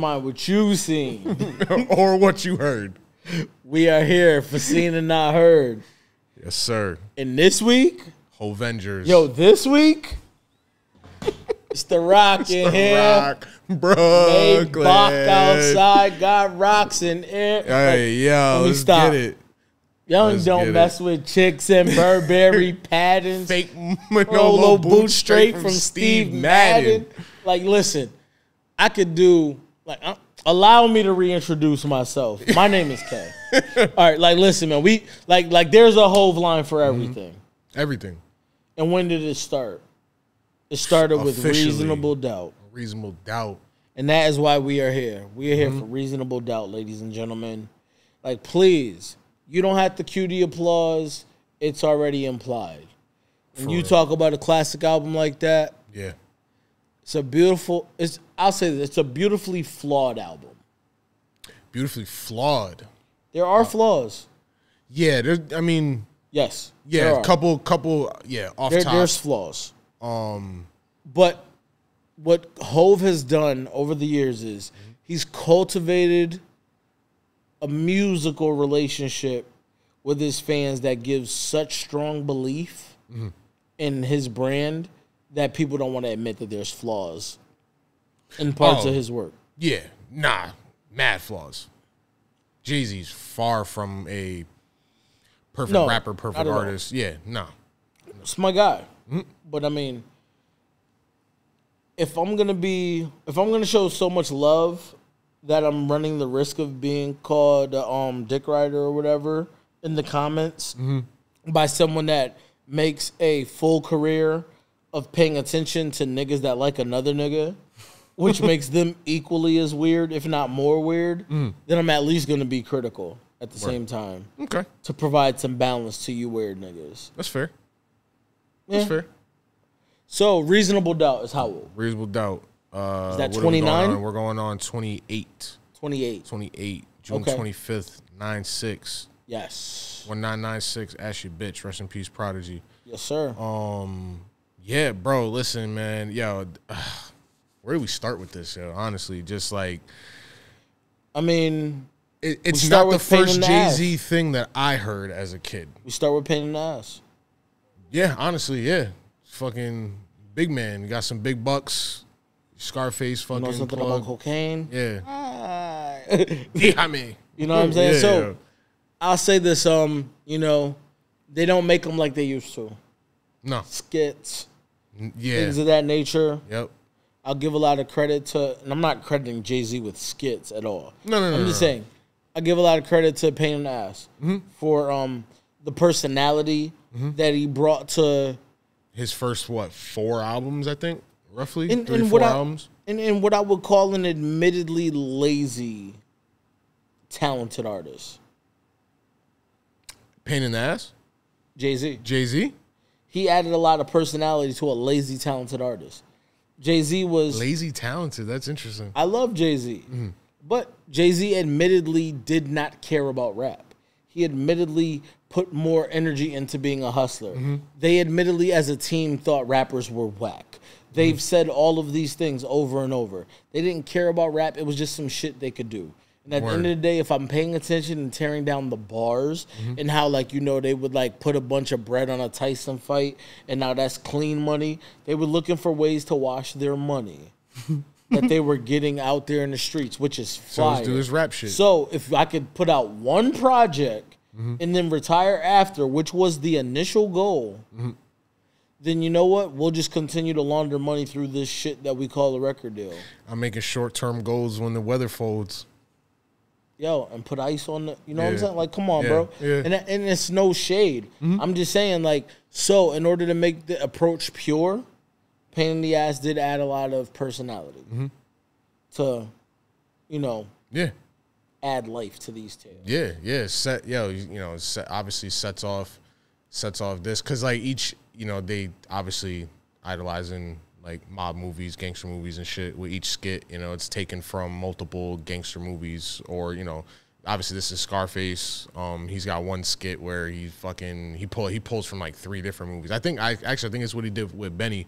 mind what you seen. Or what you heard. We are here for seen and not heard. Yes, sir. And this week, Hovengers. yo, this week, it's the Rock in here. Rock, Brooklyn. Made Bach outside, got rocks in air. Hey, yo, let's stop. get it. Young don't mess with chicks and Burberry patterns. Fake Manolo boots straight from Steve Madden. Like, listen, I could do, like, allow me to reintroduce myself. My name is Kay. All right, like, listen, man, we, like, there's a Hove line for everything. Everything. And when did it start? It started with reasonable doubt. Reasonable doubt. And that is why we are here. We are here for reasonable doubt, ladies and gentlemen. Like, please, you don't have to cue the applause. It's already implied. When you talk about a classic album like that, yeah, it's a beautiful, I'll say this, it's a beautifully flawed album. Beautifully flawed. There are flaws. Yeah, I mean, yes. yeah, couple, yeah, off top. There's flaws. But what Hove has done over the years is he's cultivated a musical relationship with his fans that gives such strong belief in his brand that people don't want to admit that there's flaws in parts of his work. Yeah, nah, mad flaws. Jay-Z's far from a perfect rapper, perfect artist. Yeah, nah. It's my guy. But I mean, if I'm gonna show so much love that I'm running the risk of being called dick rider or whatever in the comments by someone that makes a full career of paying attention to niggas that like another nigga, which makes them equally as weird, if not more weird, then I'm at least gonna be critical at the same time. Okay. To provide some balance to you weird niggas. That's fair. Yeah. That's fair. So, Reasonable Doubt is how old? Reasonable Doubt. Is that 29? We're going on 28. 28. 28. June 25th, 9/6. Yes. 1996. Ash your bitch. Rest in peace, Prodigy. Yes, sir. Yeah, bro. Listen, man. Yo, where do we start with this? Yo, honestly, just like, I mean, it's not the first Jay-Z thing that I heard as a kid. We start with pain in the ass. Yeah, honestly, yeah. Fucking big man. You got some big bucks. Scarface fucking. You know something about cocaine? Yeah. Yeah, I mean. You know what I'm saying? Yeah, so, yeah. I'll say this, you know, they don't make them like they used to. No. Skits. Yeah. Things of that nature. Yep. I'll give a lot of credit to, and I'm not crediting Jay-Z with skits at all. No. I'm just saying, I give a lot of credit to Pain in the Ass for the personality that he brought to his first, 4 albums, I think, roughly? And 3, 4 albums? And what I would call an admittedly lazy, talented artist. Pain in the Ass? Jay-Z. Jay-Z? He added a lot of personality to a lazy, talented artist. Jay-Z was... Lazy talented, that's interesting. I love Jay-Z. But Jay-Z admittedly did not care about rap. He admittedly put more energy into being a hustler. They admittedly, as a team, thought rappers were whack. They've said all of these things over and over. They didn't care about rap. It was just some shit they could do. And at the end of the day, if I'm paying attention and tearing down the bars and how, like, you know, they would, like, put a bunch of bread on a Tyson fight and now that's clean money, they were looking for ways to wash their money that they were getting out there in the streets, which is fire. So let's do this rap shit. So if I could put out one project and then retire after, which was the initial goal, then you know what? We'll just continue to launder money through this shit that we call a record deal. I'm making short-term goals when the weather folds. Yo, and put ice on the, you know what I'm saying? Like, come on, bro. Yeah. And it's no shade. I'm just saying, like, so in order to make the approach pure, Pain in the Ass did add a lot of personality to, you know, add life to these tales. Yeah. Obviously sets off this because like each, you know, they obviously idolizing like mob movies, gangster movies and shit. With each skit, you know, it's taken from multiple gangster movies, or, you know, obviously this is Scarface. He's got one skit where he pulls from like 3 different movies. I think it's what he did with Benny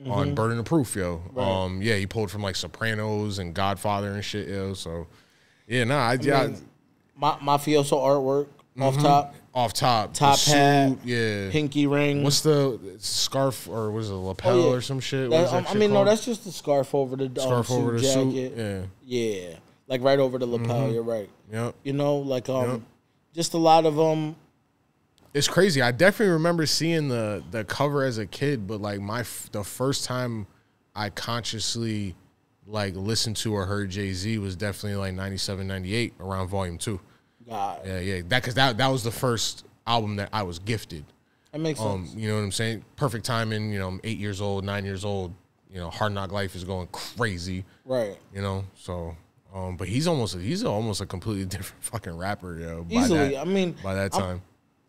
on Burden of Proof, yo. Right. Yeah, he pulled from like Sopranos and Godfather and shit, yo. So yeah, Mafioso artwork off top, top suit, hat, yeah, pinky ring. What's the scarf or was it a lapel or some shit? What is that shit no, called? that's just the scarf over the suit jacket. Suit. Yeah, like right over the lapel. You're right. Yep. You know, like just a lot of It's crazy. I definitely remember seeing the cover as a kid, but like the first time I consciously like listened to or heard Jay-Z was definitely like 97, 98 around Volume 2. God. Yeah. That was the first album that I was gifted. That makes sense. You know what I'm saying? Perfect timing. You know, I'm 8 years old, 9 years old. You know, Hard Knock Life is going crazy. Right. You know, so. But he's almost a completely different fucking rapper, yo. Easily. By that time.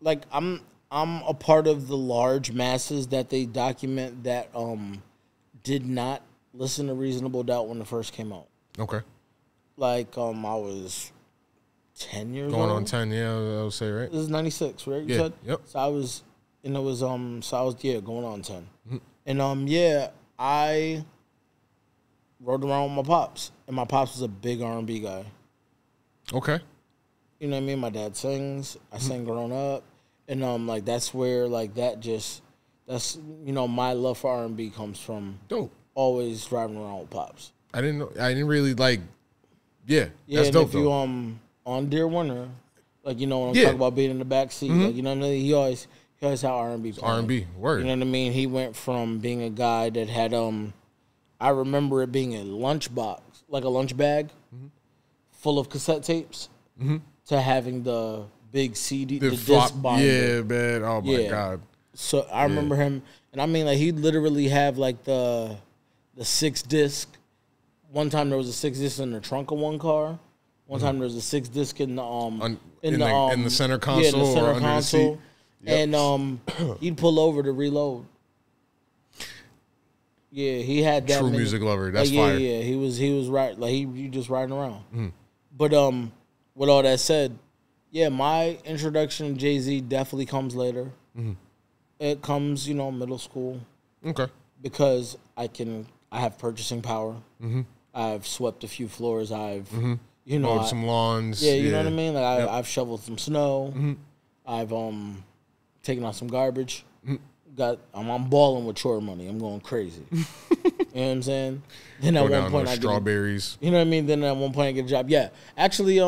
I'm a part of the large masses that they document that did not listen to Reasonable Doubt when it first came out. Okay. Like I was 10 years going old. On 10, yeah, I would say, right? This is 96, right? You yeah. said? Yep. So I was going on 10. Mm-hmm. And I rode around with my pops, and my pops was a big R&B guy. Okay. You know what I mean? My dad sings. I sang growing up. And like that's where like that's my love for R&B comes from. Dope. Always driving around with pops. I didn't really like. Yeah, yeah. That's and dope. If you on Dear Winter, like when I'm talking about being in the back seat, like you know what I mean. He always had R&B. R&B word. You know what I mean? He went from being a guy that had I remember it being a lunchbox, like a lunch bag, full of cassette tapes, to having the big CD, the disc binder. Yeah, man. Oh my God. So I remember him, and I mean, like he literally have like the 6 disc. One time there was a 6 disc in the trunk of one car. One time there was a 6 disc in the in the center console. Yeah, in the center or console. under the seat. And he'd pull over to reload. Yeah, he had that. True music lover. That's fire. Yeah, he was right. Like he just riding around. But with all that said, yeah, my introduction to Jay-Z definitely comes later. It comes, middle school. Okay. Because I have purchasing power. I've swept a few floors. I've mowed some lawns. Yeah, you know what I mean. Like I've shoveled some snow. I've taken out some garbage. I'm balling with chore money. I'm going crazy. You know what I'm saying? Then at one point I strawberries. You know what I mean? Then at one point I get a job. Yeah, actually,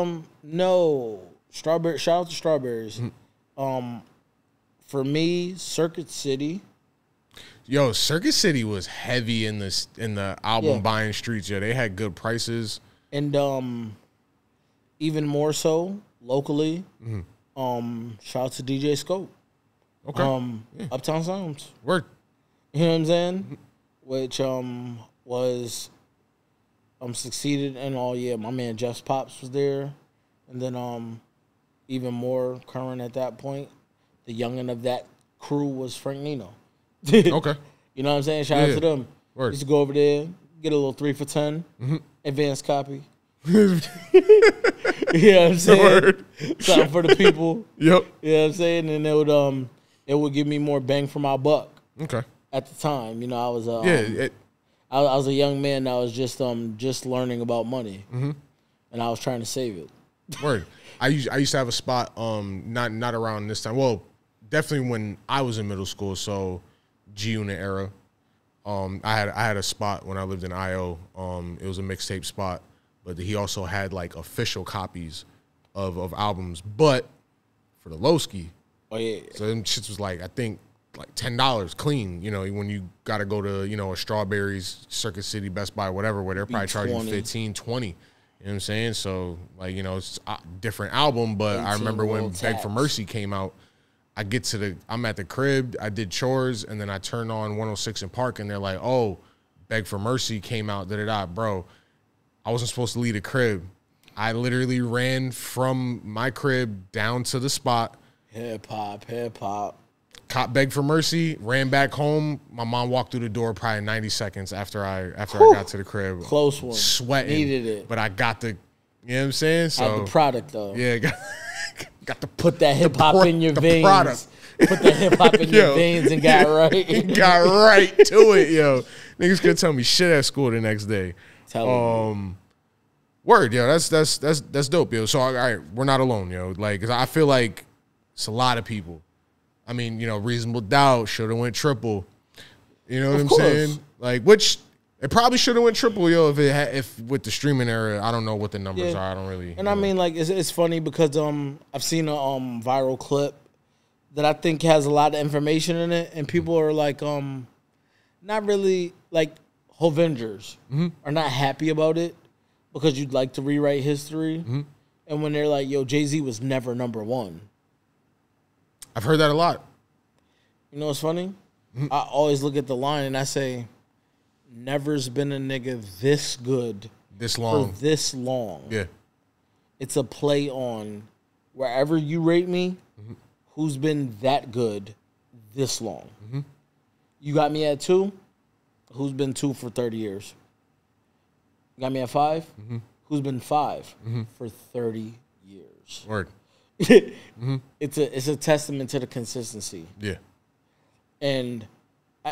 no strawberry. Shout out to strawberries. For me, Circuit City. Yo, Circuit City was heavy in the album buying streets. Yo, they had good prices. And even more so locally. Shout out to DJ Scope. Okay. Uptown Sounds. Word. You know what I'm saying? Which was succeeded in all year. My man Jeff's Pops was there. And then even more current at that point, the youngin' of that crew was Frank Nino. Okay. You know what I'm saying? Shout out to them. Word. Used to go over there, get a little 3 for $10, advanced copy. You know what I'm saying? Word. Something for the people. Yep. You know what I'm saying? And it would give me more bang for my buck. Okay. At the time, I was I was a young man that was just learning about money, and I was trying to save it. Word. I used to have a spot not around this time. Well, definitely when I was in middle school, so G-Unit era. I had a spot when I lived in IO. It was a mixtape spot, but he also had like official copies of albums, but for the Lowski. Oh yeah. So them shits was like I think like $10 clean. When you got to go to a Strawberries, Circuit City, Best Buy, whatever, where they're probably charging 15, 20. You know what I'm saying? So like it's a different album, but I remember when Beg for Mercy came out. I'm at the crib, I did chores, and then I turned on 106 in Park, and they're like, oh, Beg for Mercy came out, da-da-da. Bro, I wasn't supposed to leave the crib. I literally ran from my crib down to the spot. Hip-hop. Caught Beg for Mercy, ran back home. My mom walked through the door probably 90 seconds after I got to the crib. Close one. Sweating. Needed it. But I got the, you know what I'm saying? So the product, though. Yeah, got to put that hip hop in your veins. Product. Put the hip hop in your veins and got right. Got right to it, yo. Niggas could tell me shit at school the next day. Word, yo. That's dope, yo. So all right, we're not alone, yo. Like, 'cause I feel like it's a lot of people. I mean, you know, Reasonable Doubt should have went triple. You know what I'm saying? Like, which it probably should have went triple, yo. If with the streaming era, I don't know what the numbers are. I don't really. And I mean, like, it's funny because I've seen a viral clip that I think has a lot of information in it, and people are like, not really like Hovengers are not happy about it because you'd like to rewrite history, and when they're like, yo, Jay-Z was never number one. I've heard that a lot. You know what's funny? I always look at the line and I say, never's been a nigga this good this long for this long. Yeah. It's a play on wherever you rate me, who's been that good this long. You got me at 2? Who's been 2 for 30 years? You got me at 5? Who's been 5 for 30 years? Word. It's a testament to the consistency. Yeah. And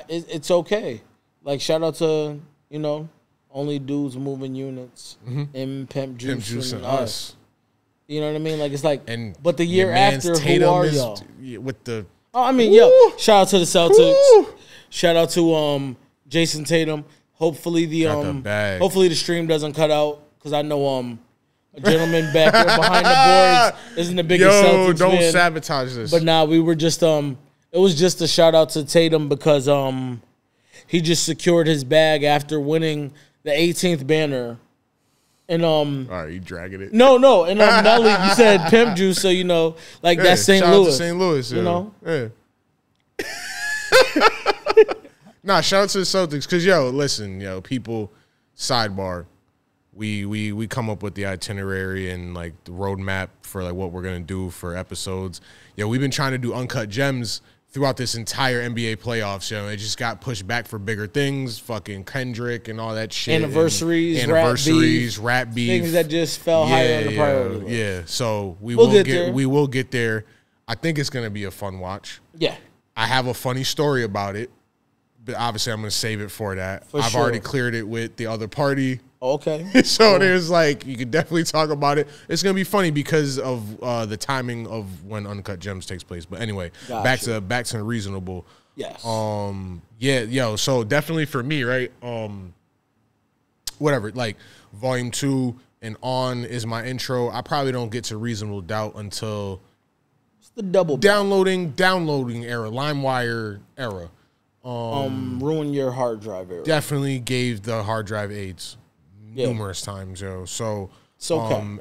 it's okay. Like, shout out to, you know, Only Dudes Moving Units and Pimp Juice and us. You know what I mean? Like, it's like, but the year after, Tatum who are y'all? With the, I mean, yo, shout out to the Celtics. Shout out to Jason Tatum. Hopefully the stream doesn't cut out because I know a gentleman back there behind the boards isn't the biggest Celtics don't fan. sabotage this. But nah, we were just it was just a shout out to Tatum because he just secured his bag after winning the 18th banner. And all right, you dragging it. No, and Nelly, you said Pimp Juice, so you know, like that's St. Louis. Shout out to St. Louis, you know. Yeah. Nah, shout out to the Celtics, cause yo, listen, yo, people, sidebar, we come up with the itinerary and like the roadmap for like what we're gonna do for episodes. Yo, we've been trying to do Uncut Gems throughout this entire NBA playoffs, yo. It just got pushed back for bigger things, fucking Kendrick and all that shit. Anniversaries, rap beef. Things that just fell higher on the priority list. Yeah, so we will get there. I think it's gonna be a fun watch. Yeah. I have a funny story about it, but obviously I'm gonna save it for that. I've already cleared it with the other party. Okay. So there's like, you could definitely talk about it. It's gonna be funny because of the timing of when Uncut Gems takes place. But anyway, back to Reasonable. Yes. Yeah, yo. So definitely for me, right? Whatever. Like Volume 2 and on is my intro. I probably don't get to Reasonable Doubt until it's the double downloading era, LimeWire era. Ruin your hard drive era. Definitely gave the hard drive AIDS. Numerous times, yo. So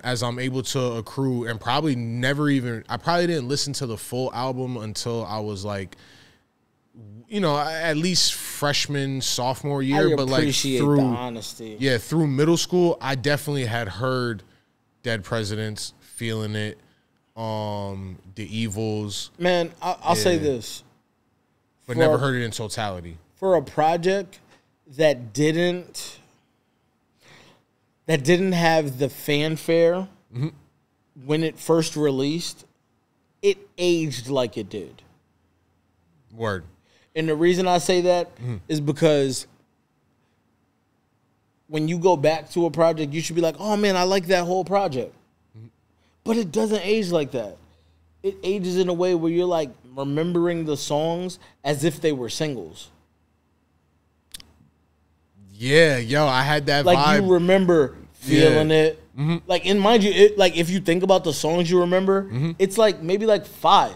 as I'm able to accrue and probably I probably didn't listen to the full album until I was like, you know, at least freshman, sophomore year. But like through the honesty. Yeah, through middle school, I definitely had heard Dead Presidents, Feeling It, The Evils. Man, I'll say this. But never heard it in totality. For a project that didn't have the fanfare when it first released, it aged like it did. Word. And the reason I say that is because when you go back to a project, you should be like, oh man, I like that whole project. But it doesn't age like that. It ages in a way where you're like remembering the songs as if they were singles. Yeah, yo, I had that like vibe. You remember Feeling It. Like, and mind you, like if you think about the songs you remember, it's like maybe like 5.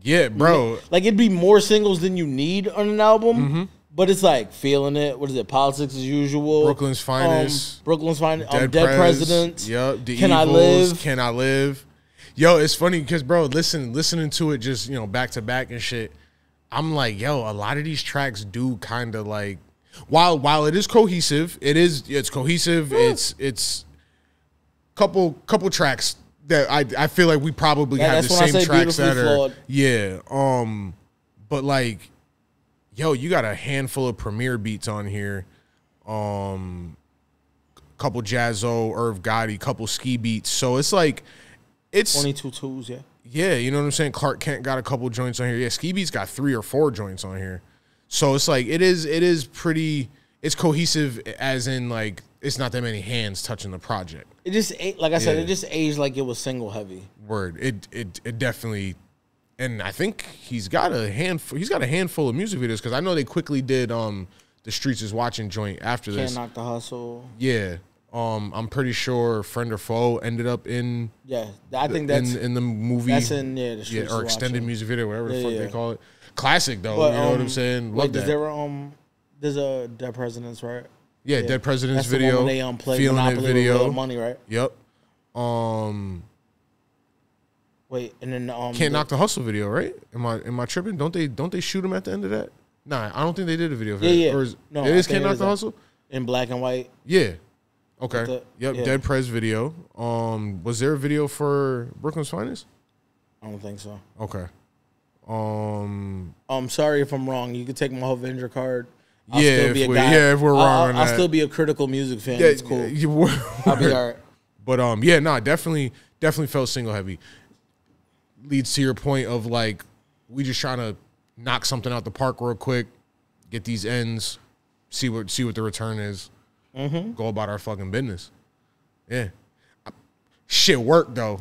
Yeah, bro. Like it'd be more singles than you need on an album, but it's like Feeling It. What is it? Politics as Usual. Brooklyn's Finest. Dead Presidents. Yep. Can I Live? Can I Live? Yo, it's funny because, bro, listening to it just, you know, back to back and shit, I'm like, yo, a lot of these tracks do kind of like, while it is cohesive, it's cohesive. Yeah. It's couple tracks that I feel like we probably have the same tracks that are but like, yo, you got a handful of Premier beats on here, couple Jazzo, Irv Gotti, couple Ski beats. So it's like, it's 22 twos, Yeah, you know what I'm saying? Clark Kent got a couple joints on here. Yeah, Ski Beats got 3 or 4 joints on here. So it's like, it is pretty, it's cohesive as in like, it's not that many hands touching the project. It just, like I said, it just aged like it was single heavy. Word. It definitely, and I think he's got a handful of music videos, because I know they quickly did the Streets Is Watching joint after this. Can't Knock the Hustle. Yeah. I'm pretty sure Friend or Foe ended up in. Yeah, I think that's in the movie. That's in the Streets or extended Watching. Music video, whatever the fuck they call it. Classic though, But, you know what I'm saying? Love that. There's a Dead Presidents, right? Yeah, Dead Presidents that's video. The one when they play Feeling Monopoly It video. With money, right? Yep. Wait, and then Can't Knock the Hustle video, right? Am I tripping? Don't they shoot him at the end of that? Nah, I don't think they did a video for that. Yeah. Or no, it is Can't Knock the Hustle? In black and white. Yeah. Okay. Dead Prez video. Was there a video for Brooklyn's Finest? I don't think so. Okay. I'm sorry if I'm wrong. You could take my whole Avenger card. If we're wrong on that. I'll still be a critical music fan. It's cool. I'll be all right. But definitely felt single heavy. Leads to your point of like, we just trying to knock something out the park real quick, get these ends, see what the return is, go about our fucking business. Yeah, shit worked though.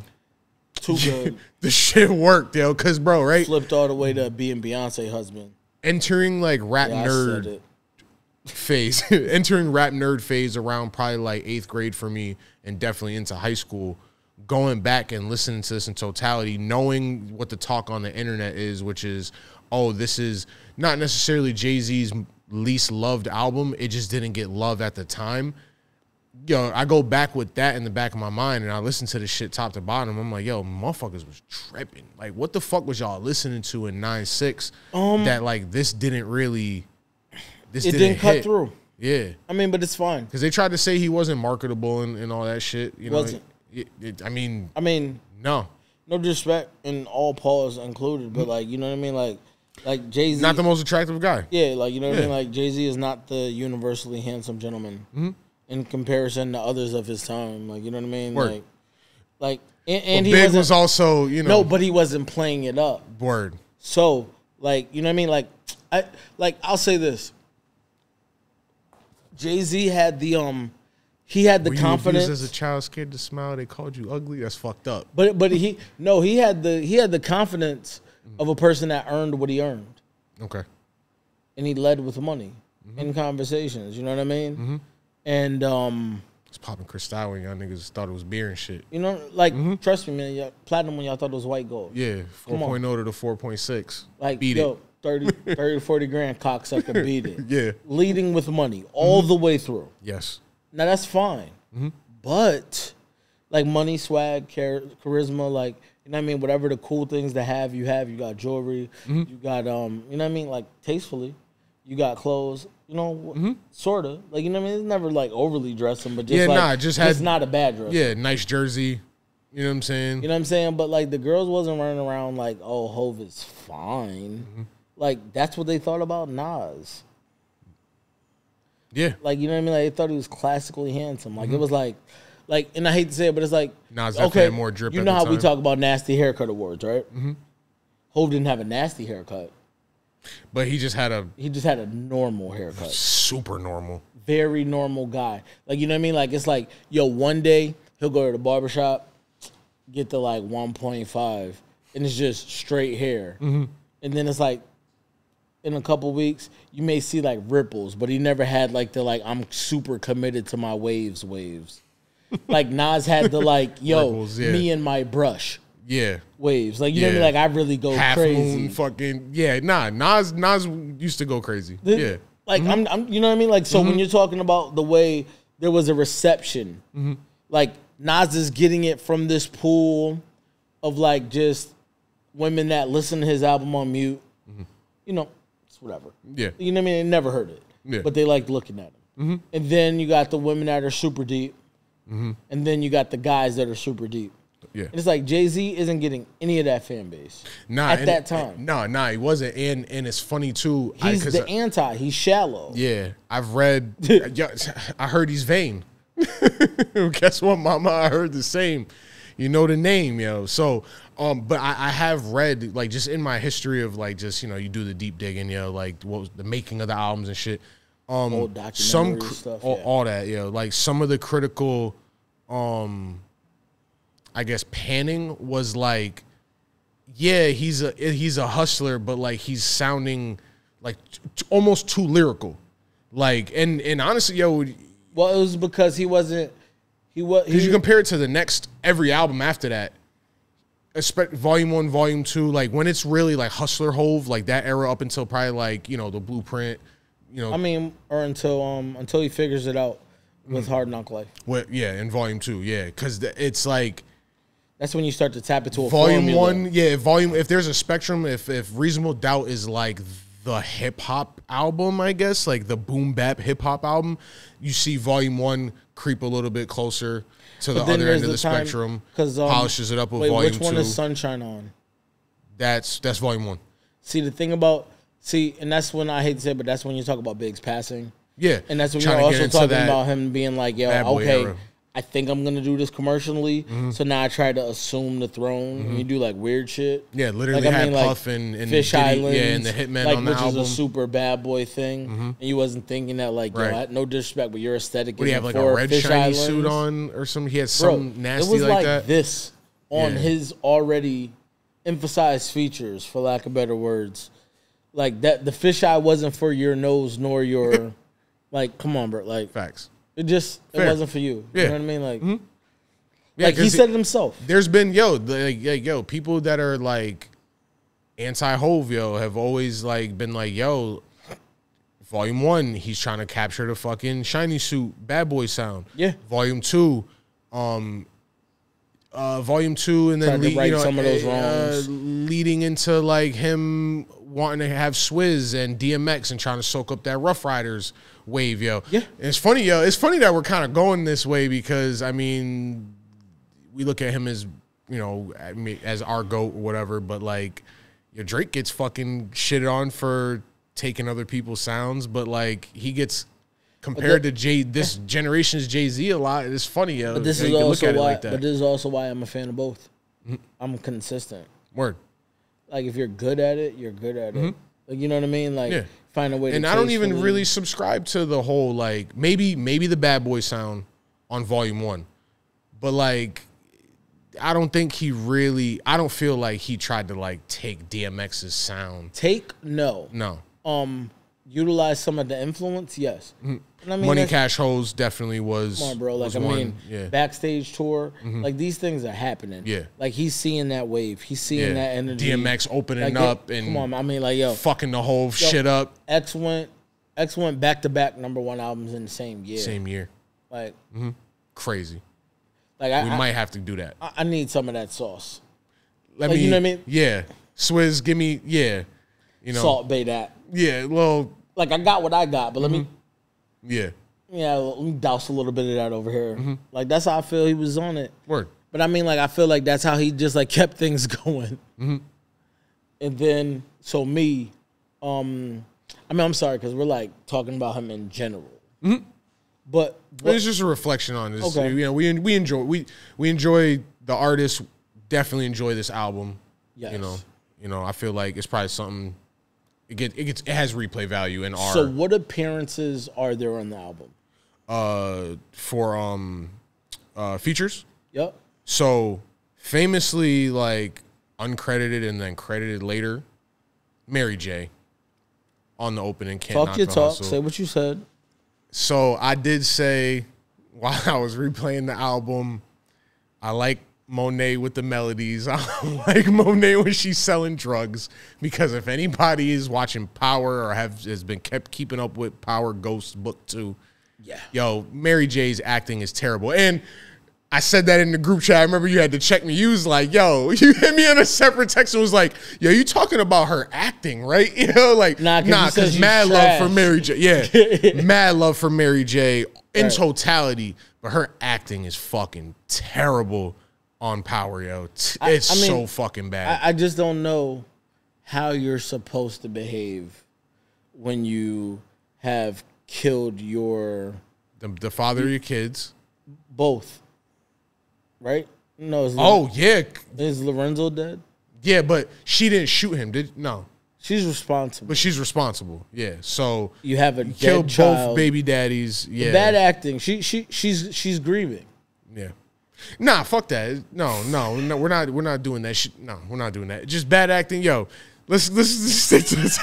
Too good. The shit worked, yo. Cause bro, right? Flipped all the way to being Beyonce husband. Entering like rap nerd phase, entering rap nerd phase around probably like 8th grade for me, and definitely into high school. Going back and listening to this in totality, knowing what the talk on the internet is, which is, oh, this is not necessarily Jay-Z's least loved album. It just didn't get love at the time. Yo, I go back with that in the back of my mind, and I listen to the shit top to bottom. I'm like, yo, motherfuckers was tripping. Like, what the fuck was y'all listening to in 9-6 that, like, this didn't really, it didn't cut hit. through. Yeah. I mean, but it's fine. Because they tried to say he wasn't marketable and all that shit. You know, wasn't. I mean, no disrespect in all pause included, but like, you know what I mean, like Jay-Z, not the most attractive guy. Yeah, like, you know what I mean, like Jay-Z is not the universally handsome gentleman in comparison to others of his time. Like, you know what I mean, Word. like, and he Big was also, you know, no, but he wasn't playing it up. Word. So, like, you know what I mean, I'll say this: Jay-Z had the He had the confidence. As a child, scared to smile, they called you ugly. That's fucked up. But he had the confidence of a person that earned what he earned. Okay. And he led with money in conversations. You know what I mean? And it's popping Cristal when y'all niggas thought it was beer and shit. You know, like trust me, man. Platinum when y'all thought it was white gold. Yeah, 4.0 to the 4.6. Like, beat yo, it. 30 to 40 grand, cocksucker, beat it. Yeah. Leading with money all the way through. Yes. Now, that's fine. But, like, money, swag, charisma, like, you know what I mean? Whatever the cool things to have, you have. You got jewelry. You got, you know what I mean? Like, tastefully. You got clothes. You know, sort of. Like, you know what I mean? It's never, like, overly dressing, but just, just not a bad dress. Yeah, nice jersey. You know what I'm saying? You know what I'm saying? But, like, the girls wasn't running around like, oh, Hov is fine. Like, that's what they thought about Nas. Yeah. Like, you know what I mean? Like, they thought he was classically handsome. Like, it was like, and I hate to say it, but it's like, Nas definitely had more drip. You know how we talk about nasty haircut awards, right? Hov didn't have a nasty haircut. But he just had a normal haircut. Super normal. Very normal guy. Like, you know what I mean? Like, it's like, yo, one day he'll go to the barbershop, get the, like, 1.5, and it's just straight hair. And then it's like, in a couple weeks, you may see like ripples, but he never had like the I'm super committed to my waves. Like Nas had the yo, ripples, me and my brush. Yeah. Waves. Like, you know what I mean? Like, I really go half crazy. Moon fucking, yeah, nah. Nas used to go crazy. Yeah. Like, I'm you know what I mean? Like, so when you're talking about the way there was a reception, like Nas is getting it from this pool of like just women that listen to his album on mute. You know, whatever. Yeah. You know what I mean? They never heard it. Yeah. But they liked looking at him. And then you got the women that are super deep. And then you got the guys that are super deep. Yeah. And it's like Jay-Z isn't getting any of that fan base. At that time. Nah, he wasn't. And it's funny too. He's he's shallow. Yeah. I've read I heard he's vain. Guess what, mama? I heard the same. You know the name, yo. So, but I have read, like, just in my history of, like, just, you know, you do the deep digging, yo, like, what was the making of the albums and shit. Old documentary stuff, all that, yo. Like, some of the critical, I guess, panning was like, yeah, he's a hustler, but like he's sounding like almost too lyrical. Like, and honestly, yo, well, it was because he wasn't. Because you compare it to the next every album after that, Volume 1, Volume 2, like when it's really like Hustler Hove, like that era up until probably like, you know, the Blueprint, you know. I mean, or until he figures it out with Hard Knock Life. Well, yeah, in Volume 2, yeah, because it's like. That's when you start to tap into a Volume formula. 1, yeah, Volume. If there's a spectrum, if Reasonable Doubt is like the hip hop album, I guess, like the boom bap hip hop album, you see Volume 1 creep a little bit closer to the other end of the spectrum, polishes it up with Volume 2. Which one is Sunshine on? That's Volume 1. See, the thing about and that's when I hate to say it, but that's when you talk about Biggs passing. Yeah, and that's when you're also talking about him being like, yo, okay. Era. I think I'm gonna do this commercially, so now I try to assume the throne. And you do like weird shit. Yeah, literally like, had Puff and Fish Island, yeah, and the Hitman like, on the which album, is a super bad boy thing. And you wasn't thinking that like, yo, no disrespect, but your aesthetic. Would he have like a red shiny Islands suit on or something? He had some nasty it was like that. This on his already emphasized features, for lack of better words, like that. The fisheye wasn't for your nose nor your like. Come on, bro. Like facts. It wasn't for you. Yeah. You know what I mean? Like. Yeah, like he said it himself. There's been people that are like anti-Hove, have always like been like, yo, Volume 1, he's trying to capture the fucking shiny suit bad boy sound. Yeah. Volume 2, and then some of those wrongs, leading into like him wanting to have Swizz and DMX and trying to soak up that Rough Riders wave, yo. Yeah. And it's funny, yo. It's funny that we're kind of going this way because I mean, we look at him as, you know, as our GOAT or whatever, but like, your Drake gets fucking shitted on for taking other people's sounds, but like he gets compared to this generation's Jay-Z a lot. It's funny, yo. But this is also why I'm a fan of both. I'm consistent. Word. Like if you're good at it, you're good at it. Like, you know what I mean? Like find a way to. And I don't even really subscribe to the whole like maybe the Bad Boy sound on Volume 1, but like. I don't feel like he tried to like take DMX's sound. No. Utilize some of the influence, yes. I mean, Money Cash Hoes definitely was. Come on, bro. Like backstage tour, like these things are happening. Yeah, like he's seeing that wave, he's seeing that energy. DMX opening up and come on, I mean, like yo, fucking the whole shit up. X went back to back #1 albums in the same year. Same year, like crazy. Like we might have to do that. I need some of that sauce. You know what I mean? Yeah. Swizz, give me, you know. Salt Bay that. Yeah, well. Like, I got what I got, but let me. Yeah. Yeah, let me douse a little bit of that over here. Like, that's how I feel he was on it. Word. But I mean, like, I feel like that's how he just, like, kept things going. And then, so me, I mean, I'm sorry, because we're, like, talking about him in general. But it's just a reflection on this. Okay. You know, we enjoy the artist. Definitely enjoy this album. Yes. You know. I feel like it's probably something. It has replay value in our. So what appearances are there on the album? For features. Yep. So famously, like uncredited and then credited later, Mary J. On the opening. Talk your talk. Say what you said. So I did say while I was replaying the album, I like Monet with the melodies. I like Monet when she's selling drugs because if anybody is watching Power or has been keeping up with Power Ghost Book 2, yo, Mary J's acting is terrible. And I said that in the group chat. I remember you had to check me. You was like, yo, you hit me on a separate text and was like, yo, you talking about her acting, right? You know, like, nah, because mad love for Mary J. Yeah, mad love for Mary J in totality. But her acting is fucking terrible on Power, yo. It's so fucking bad. I just don't know how you're supposed to behave when you have killed the father of your kids. Both. Right? No. Yeah. Is Lorenzo dead? Yeah, but she didn't shoot him. No. She's responsible. But she's responsible. Yeah. So you have a killed dead child. both baby daddies. Yeah. Bad acting. She's grieving. Yeah. Nah, fuck that. No, we're not doing that shit. No, we're not doing that. Just bad acting. Yo, let's stick to this.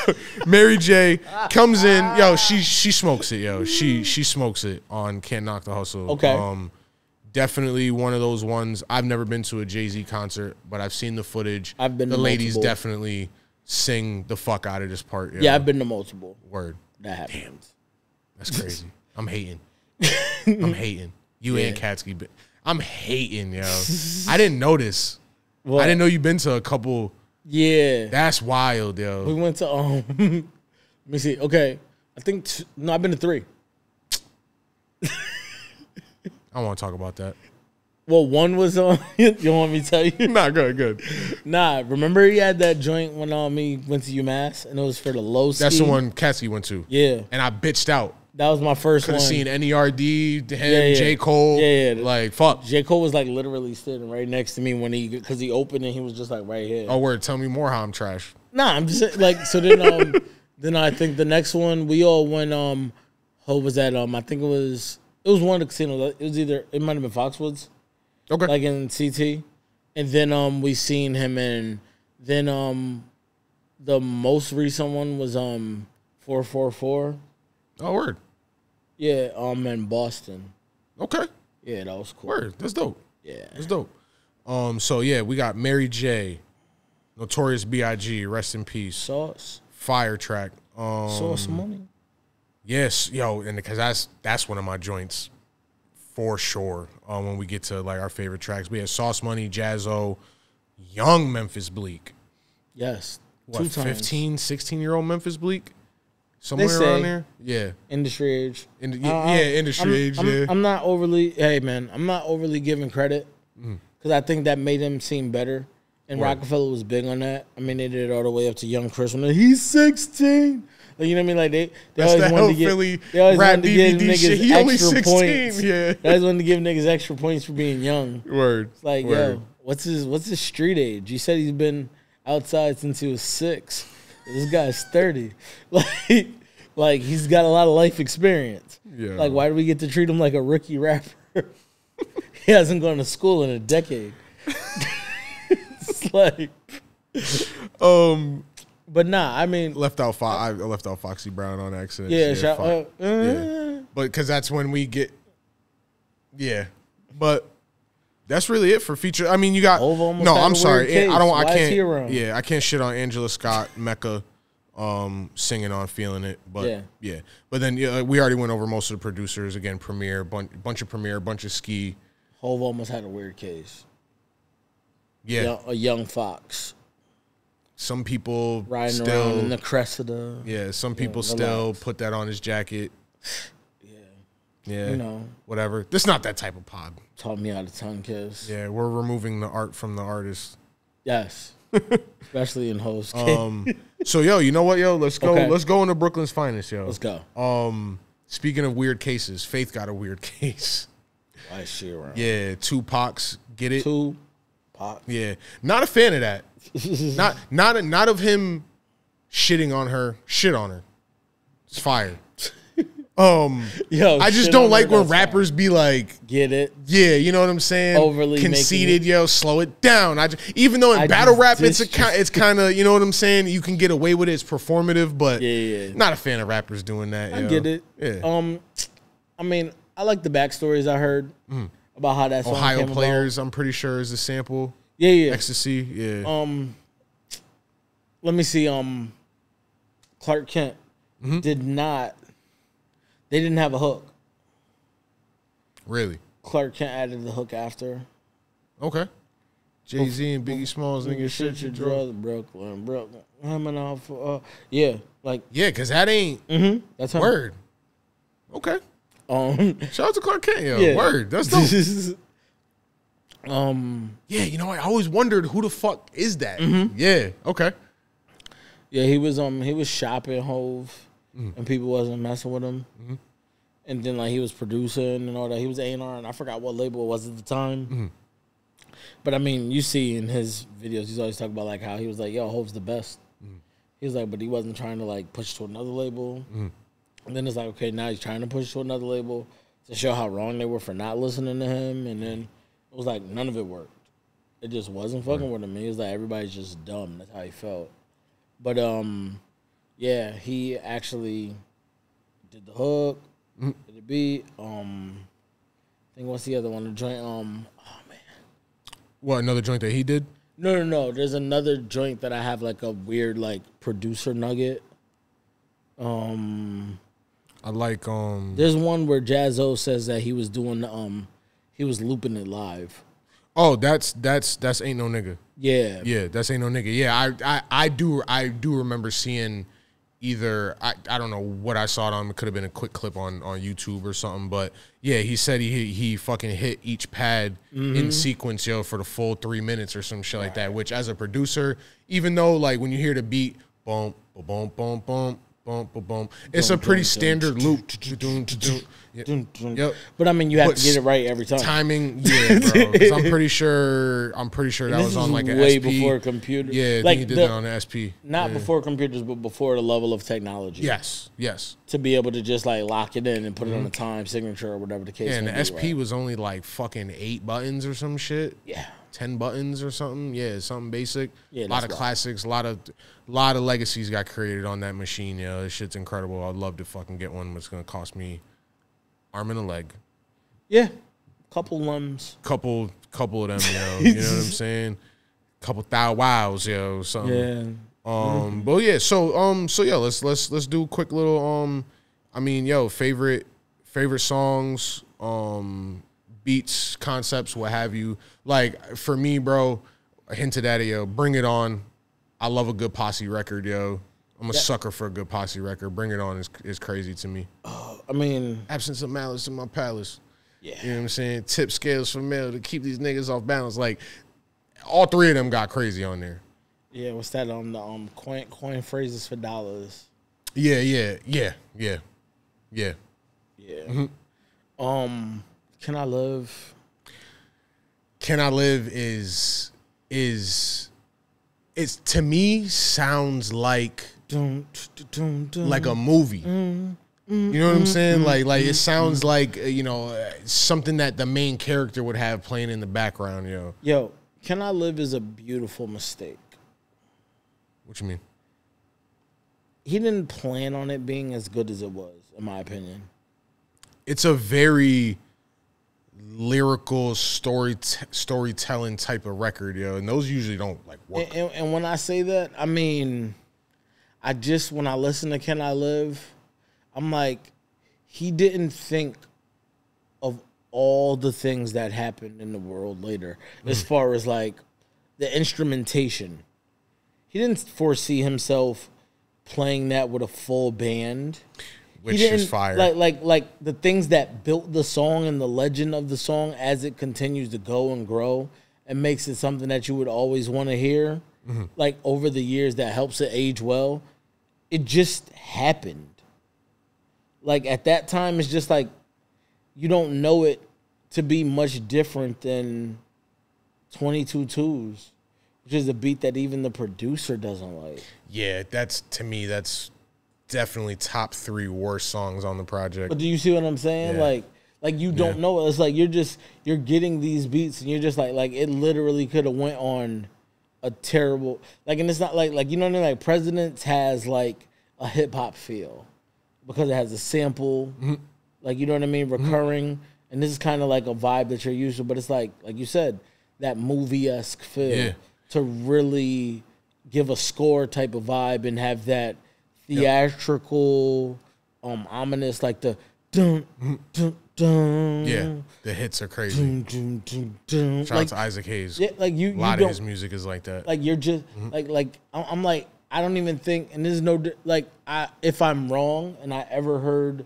Mary J comes in. Yo, she smokes it. Yo, she smokes it on Can't Knock the Hustle. Okay. Definitely one of those ones. I've never been to a Jay-Z concert, but I've seen the footage. I've been the to ladies multiple. definitely sing the fuck out of this part. Yo. Yeah, I've been to multiple. Word. That happens. That's crazy. I'm hating. I'm hating. You and Katsky. I'm hating, yo. I didn't notice. What? I didn't know you've been to a couple. Yeah. That's wild, yo. We went to let me see. Okay. I think no, I've been to 3. I don't want to talk about that. Well, one was on you want me to tell you? Nah, good. Nah, remember he had that joint when he went to UMass and it was for the low ski? That's the one Katsky went to. Yeah. And I bitched out. That was my first Could one. have seen NERD, him, Yeah. J. Cole. Yeah. Like, fuck. J. Cole was like literally sitting right next to me because he opened and he was just like right here. Oh, word. Tell me more how I'm trash. Nah, I'm just like, so then then I think the next one we all went who was that? I think it was one of the casinos. It might have been Foxwoods. Okay. Like in CT. And then we seen him in then the most recent one was 444. Oh, word. Yeah, in Boston. Okay. Yeah, that was cool. Word. That's dope. Yeah. That's dope. So yeah, we got Mary J, Notorious B.I.G., rest in peace. Sauce. Fire track. Sauce Money. Yes, yo, and because that's one of my joints for sure. When we get to like our favorite tracks, we had Sauce Money, Jazzo, young Memphis Bleak. Yes. What, 2 times. 15, 16-year-old Memphis Bleak? Somewhere around there? Yeah. Industry age. Industry age, yeah. I'm not overly, I'm not overly giving credit because I think that made him seem better. And Rockefeller was big on that. I mean, they did it all the way up to Young Chris when he's 16. Like, you know what I mean? Like they always wanted to give niggas shit. He only 16, points. yeah. They always wanted to give niggas extra points for being young. Word. It's like, Word. yo, what's his street age? You said he's been outside since he was 6. This guy's 30. Like he's got a lot of life experience. Yeah. Like, why do we get to treat him like a rookie rapper? He hasn't gone to school in a decade. It's like, but nah, I mean, I left out Foxy Brown on accident. Yeah, yeah. But because that's when we get, but that's really it for feature. I mean, you got I'm sorry, I can't shit on Angela Scott, Mecca, singing on Feeling It, but but then we already went over most of the producers again. Premier, bunch of Premier, bunch of Ski. Hove almost had a weird case. Yeah, a young fox. Some people riding still around in the Cressida. Yeah, some people still put that on his jacket. Yeah, you know, whatever. This is not that type of pod. Taught me how to tongue kiss. Yeah, we're removing the art from the artist. Yes, especially in Ho's case. So yo, you know what, yo? Let's go. Okay. Let's go into Brooklyn's finest, yo. Let's go. Speaking of weird cases, Faith got a weird case. I see around. Yeah, Tupac's get it. Tupac. Yeah, not a fan of that. not of him shitting on her. Shit on her. It's fire. I just don't like when rappers be like, get it? Yeah, you know what I'm saying? Overly conceited, yo, slow it down. Even though in battle rap it's kind of, you know what I'm saying? You can get away with it. It's performative, but not a fan of rappers doing that. I get it. Yeah. I mean, I like the backstories I heard about how that song Ohio came Players, about. I'm pretty sure is the sample. Yeah. Ecstasy, yeah. Let me see. Clark Kent did not. They didn't have a hook. Really? Clark Kent added the hook after. Okay. Jay-Z and Biggie Smalls, nigga, shit your drugs, Brooklyn. Coming off. Yeah, like. Yeah, because that ain't. That's him. Word. Okay. Shout out to Clark Kent, yo. Yeah. Word. That's dope. Yeah, you know, I always wondered who the fuck is that. Yeah. Okay. Yeah, he was shopping Hove, and people wasn't messing with him. And then like he was producing and all that. He was A&R, and I forgot what label it was at the time. But I mean, you see in his videos, he's always talking about like how he was like, "Yo, Hope's the best." He was like, but he wasn't trying to like push to another label. And then it's like, okay, now he's trying to push to another label to show how wrong they were for not listening to him. And then it was like none of it worked. It just wasn't fucking with him. He was like, everybody's just dumb. That's how he felt. But yeah, he actually did the hook, did the beat. I think what's the other one? The joint. Oh man, What, another joint that he did? No. There's another joint that I have like a weird like producer nugget. I like There's one where Jazzo says that he was doing he was looping it live. Oh, that's Ain't No Nigga. Yeah. Yeah, that's Ain't No Nigga. Yeah, I do remember seeing either I don't know what I saw it on. It could have been a quick clip on YouTube or something. But yeah, he said he fucking hit each pad in sequence, yo, for the full 3 minutes or some shit like that. Which as a producer, even though like when you hear the beat, boom, boom, boom, boom, boom, boom, boom, it's a pretty standard loop. Yep. But I mean, you have to get it right every time. Timing, yeah, bro. 'Cause I'm pretty sure that was on like an way SP. before computers. Yeah, I like think he did that on an SP. Not before computers, but before the level of technology. Yes. To be able to just like lock it in and put it on a time signature or whatever the case. Yeah, and may the be, SP right? was only like fucking 8 buttons or some shit. Yeah. 10 buttons or something. Yeah, something basic. Yeah, a lot of that's classics, a lot of legacies got created on that machine. Yeah, this shit's incredible. I'd love to fucking get one, but it's gonna cost me arm and a leg. Yeah. Couple limbs. Couple of them, yo. You know what I'm saying? Couple thou wows, yo. Something. Yeah. But yeah, so yeah, let's do a quick little I mean, yo, favorite songs, beats, concepts, what have you. Like for me, bro, a hint of that, yo, Bring It On. I love a good posse record, yo. I'm a sucker for a good posse record. Bring It On is crazy to me. I mean, Absence of malice in my palace. yeah. You know what I'm saying? Tip scales for mail to keep these niggas off balance. Like all three of them got crazy on there. Yeah, what's that on the coin phrases for dollars? Yeah. Yeah. Can I Live? Can I Live is it's to me sounds like like a movie. You know what I'm saying? Like it sounds like something that the main character would have playing in the background, yo. Yo, Can I Live is a beautiful mistake. What you mean? He didn't plan on it being as good as it was, in my opinion. It's a very lyrical storytelling type of record, yo, and those usually don't like work. And when I say that, I mean, when I listen to Can I Live, I'm like, he didn't think of all the things that happened in the world later, as far as like the instrumentation. He didn't foresee himself playing that with a full band. Which is fire. Like the things that built the song and the legend of the song as it continues to go and grow and makes it something that you would always want to hear, like over the years that helps it age well. It just happened. Like at that time, it's just like you don't know it to be much different than 22 Twos, which is a beat that even the producer doesn't like. Yeah, that's definitely top 3 worst songs on the project. But do you see what I'm saying? Yeah. Like you don't know. It's like you're getting these beats and you're just like it literally could have went on a terrible and it's not like you know what I mean? Like Presidents has like a hip hop feel because it has a sample, like you know what I mean, recurring, and this is kind of like a vibe that you're used to. But it's like you said, that movie-esque feel to really give a score type of vibe and have that theatrical, ominous, like the dun dun dun. Yeah, the hits are crazy. Dun, dun, dun. Shout out to Isaac Hayes. Yeah, like a lot of his music is like that. Like you're just I'm like I don't even think, and there's no if I'm wrong and I ever heard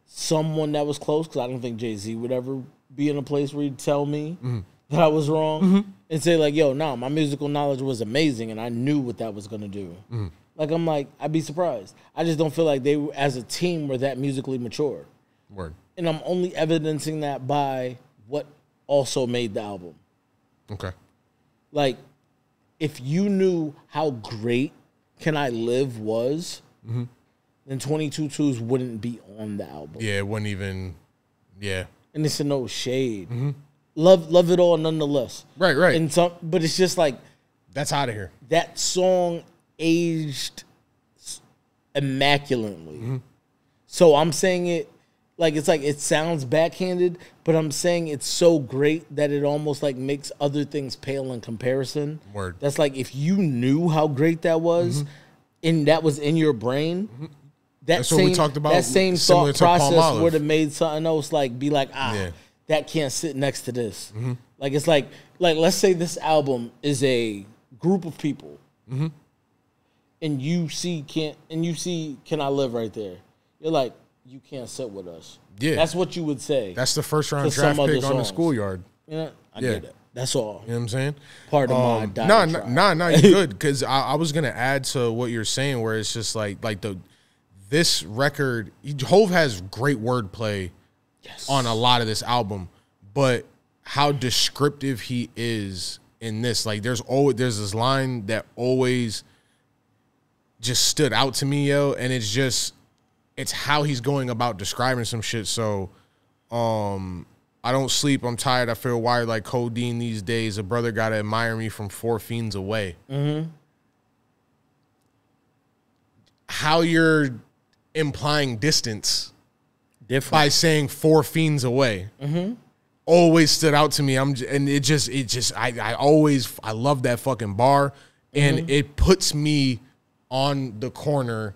someone that was close, because I don't think Jay-Z would ever be in a place where he'd tell me that I was wrong and say like, yo, no, my musical knowledge was amazing and I knew what that was gonna do. Like I'm like, I'd be surprised. I just don't feel like they as a team were that musically mature. Word. And I'm only evidencing that by what also made the album. Okay. like, if you knew how great Can I Live was, then 22 Twos wouldn't be on the album. Yeah, it wouldn't even. Yeah. And it's a no shade. Love it all nonetheless. Right. And but it's just like that's out of here. That song aged immaculately. So I'm saying it like it's like it sounds backhanded, but I'm saying it's so great that it almost like makes other things pale in comparison. Word. That's like if you knew how great that was, and that was in your brain. That's what we talked about. That same thought process would have made something else like be like, that can't sit next to this. Like it's like let's say this album is a group of people, and you see Can I Live right there. You're like, you can't sit with us. Yeah, that's what you would say. That's the first round draft pick on the Schoolyard. You know, I get it. That's all. You know what I'm saying? Part of my diatribe. No, you're good. Because I was gonna add to what you're saying, where it's just like this record. Hove has great wordplay on a lot of this album, but how descriptive he is in this. Like, there's this line that always just stood out to me, yo, and it's how he's going about describing some shit. So, I don't sleep, I'm tired, I feel wired like codeine these days. A brother gotta admire me from 4 fiends away. How you're implying distance by saying 4 fiends away always stood out to me. I love that fucking bar, and it puts me on the corner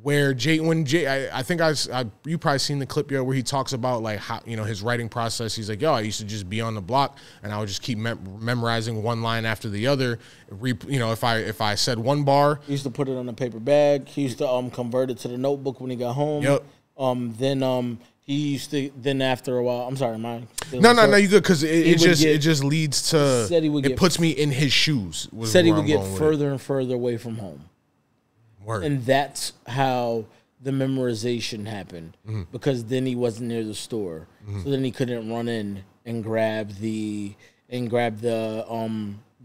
where I think you probably seen the clip, yo, where he talks about like how, you know, his writing process. He's like, yo, I used to just be on the block and I would just keep memorizing one line after the other. You know, if I said one bar, he used to put it on a paper bag. He used to convert it to the notebook when he got home. He used to, then after a while, I'm sorry, mine. No, you good, because it just leads to, it puts me in his shoes. Said he would get further and further away from home. Word. And that's how the memorization happened, because then he wasn't near the store. So then he couldn't run in and grab the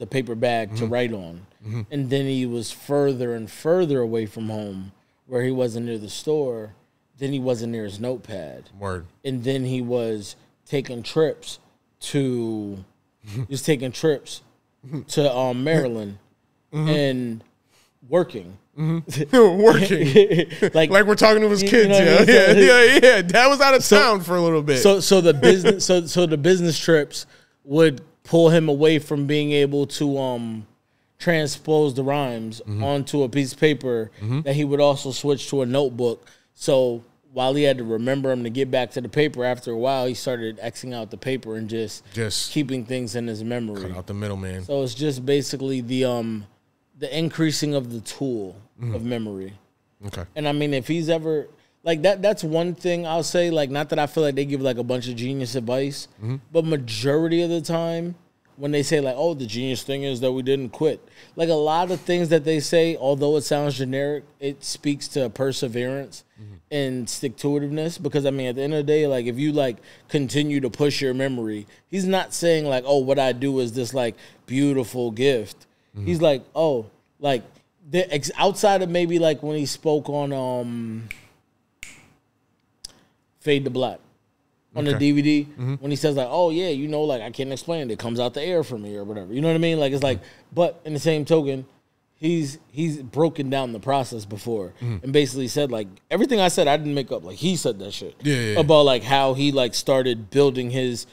paper bag to write on. And then he was further and further away from home where he wasn't near the store. Then he wasn't near his notepad. Word. And then he was taking trips to Maryland and working. Working. like we're talking to his kids. You know, yeah. Dad was out of town for a little bit. So the business so the business trips would pull him away from being able to transpose the rhymes onto a piece of paper that he would also switch to a notebook. So while he had to remember them to get back to the paper, after a while he started Xing out the paper and just keeping things in his memory. Cut out the middleman. So it's just basically the increasing of the tool of memory. Okay. And I mean, if he's ever like that's one thing I'll say, like, not that I feel like they give like a bunch of genius advice, but majority of the time when they say like, oh, the genius thing is that we didn't quit. Like, a lot of things that they say, although it sounds generic, it speaks to perseverance and stick-to-itiveness. Because I mean, at the end of the day, like, if you like continue to push your memory, he's not saying like, oh, what I do is this like beautiful gift. He's like, oh, like outside of maybe like when he spoke on Fade to Black on the DVD, when he says like, oh yeah, you know, like I can't explain it. It comes out the air for me or whatever. You know what I mean? Like, it's like, but in the same token, he's broken down the process before and basically said like everything I said I didn't make up. Like, he said that shit about like how he like started building his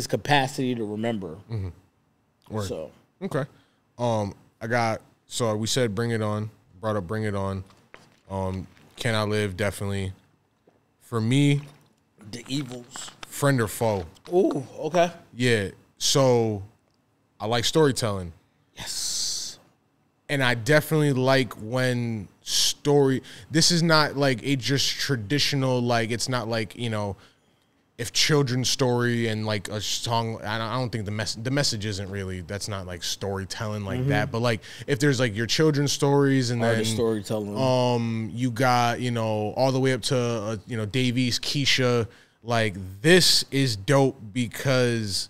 capacity to remember. So okay. So we said Bring It On, brought up Bring It On. Can I Live, definitely. For me, The Evils. Friend or Foe. Ooh, okay. Yeah. So I like storytelling. Yes. And I definitely like when this is not like a just traditional, like, it's not like, you know, if children's story and like a song, I don't think the message isn't really, that's not like storytelling like that. But like if there's like your children's stories and then storytelling, you got, you know, all the way up to you know, Dave East, Keisha, like this is dope because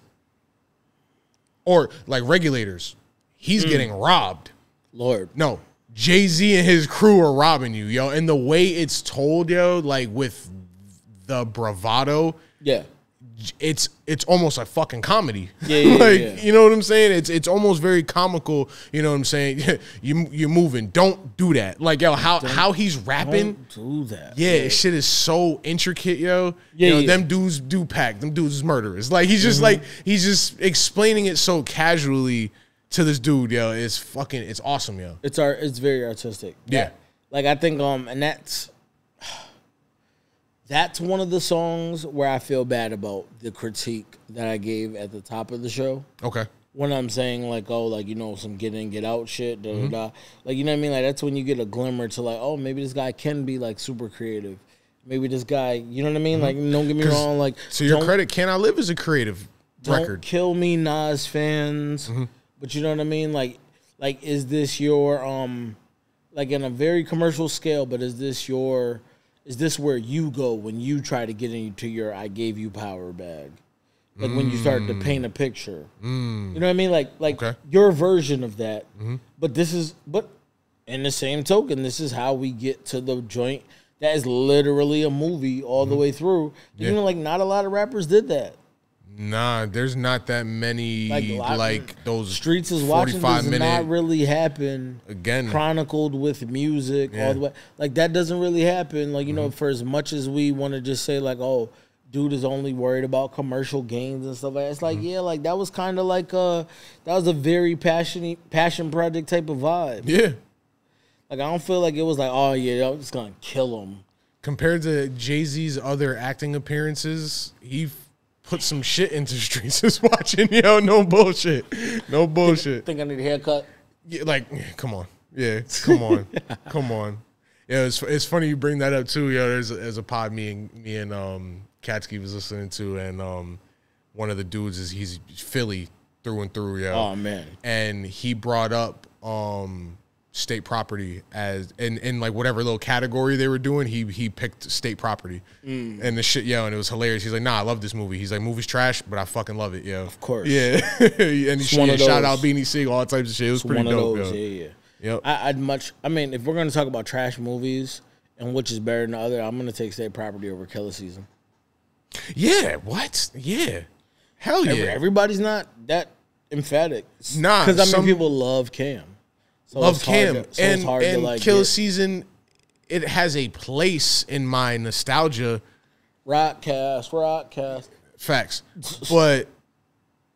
Or like Regulators, he's getting robbed. Lord. No, Jay-Z and his crew are robbing you, yo. And the way it's told, yo, like with the bravado, Yeah. it's almost like fucking comedy. Yeah, like, yeah. you know what I'm saying? It's almost very comical, you know what I'm saying? You're moving. Don't do that. Like, yo, how he's rapping. Don't do that. Yeah, shit is so intricate, yo. Yeah, you know, yeah. them dudes do pack. Them dudes is murderers. Like, he's just like, he's just explaining it so casually to this dude, yo. It's awesome, yo. It's very artistic. Yeah. Like I think and that's one of the songs where I feel bad about the critique that I gave at the top of the show. Okay. When I'm saying like, oh, like, you know, some get in, get out shit, da da da. Like, you know what I mean? Like that's when you get a glimmer to like, oh, maybe this guy can be like super creative. Maybe this guy, you know what I mean? Like, don't get me wrong. Like, to your credit, Can I Live is a creative record. Don't kill me, Nas fans. But you know what I mean? Like, is this your like in a very commercial scale? But is this where you go when you try to get into your I gave you power bag? Like when you start to paint a picture. You know what I mean? Like Okay. your version of that. But in the same token, this is how we get to the joint that is literally a movie all the way through. Yeah. You know, like not a lot of rappers did that. Nah, there's not that many like those Streets is Watching does 45-minute not really happen again. chronicled with music all the way. Like that doesn't really happen. Like, you know, for as much as we want to just say like, oh, dude is only worried about commercial gains and stuff like that. It's like, yeah, like that was kind of like that was a very passion project type of vibe. Yeah. Like I don't feel like it was like, oh yeah, I'm just gonna kill him. Compared to Jay-Z's other acting appearances, he put some shit into Streets is Watching, yo. No bullshit. No bullshit. Think I need a haircut? Yeah, like, come on. Yeah, come on. Come on. Yeah, it's funny you bring that up too, yo. There's a pod me and Katsky was listening to, and one of the dudes he's Philly through and through, yo. Oh man. And he brought up state property as in like whatever little category they were doing, he picked state property. And the shit, yo, and it was hilarious. He's like, nah, I love this movie. He's like, movie's trash, but I fucking love it, yo. Of course. Yeah. And he shout out Beanie Siegel, all types of shit. It was pretty dope, yo. Yeah. Yep. I mean, if we're gonna talk about trash movies and which is better than the other, I'm gonna take State Property over Killer Season. Yeah, what? Yeah. Hell yeah. Everybody's not that emphatic. Nah, because I mean, people love Cam. So love Cam. It's hard to like Killer Season, it has a place in my nostalgia. Rock cast. Facts. But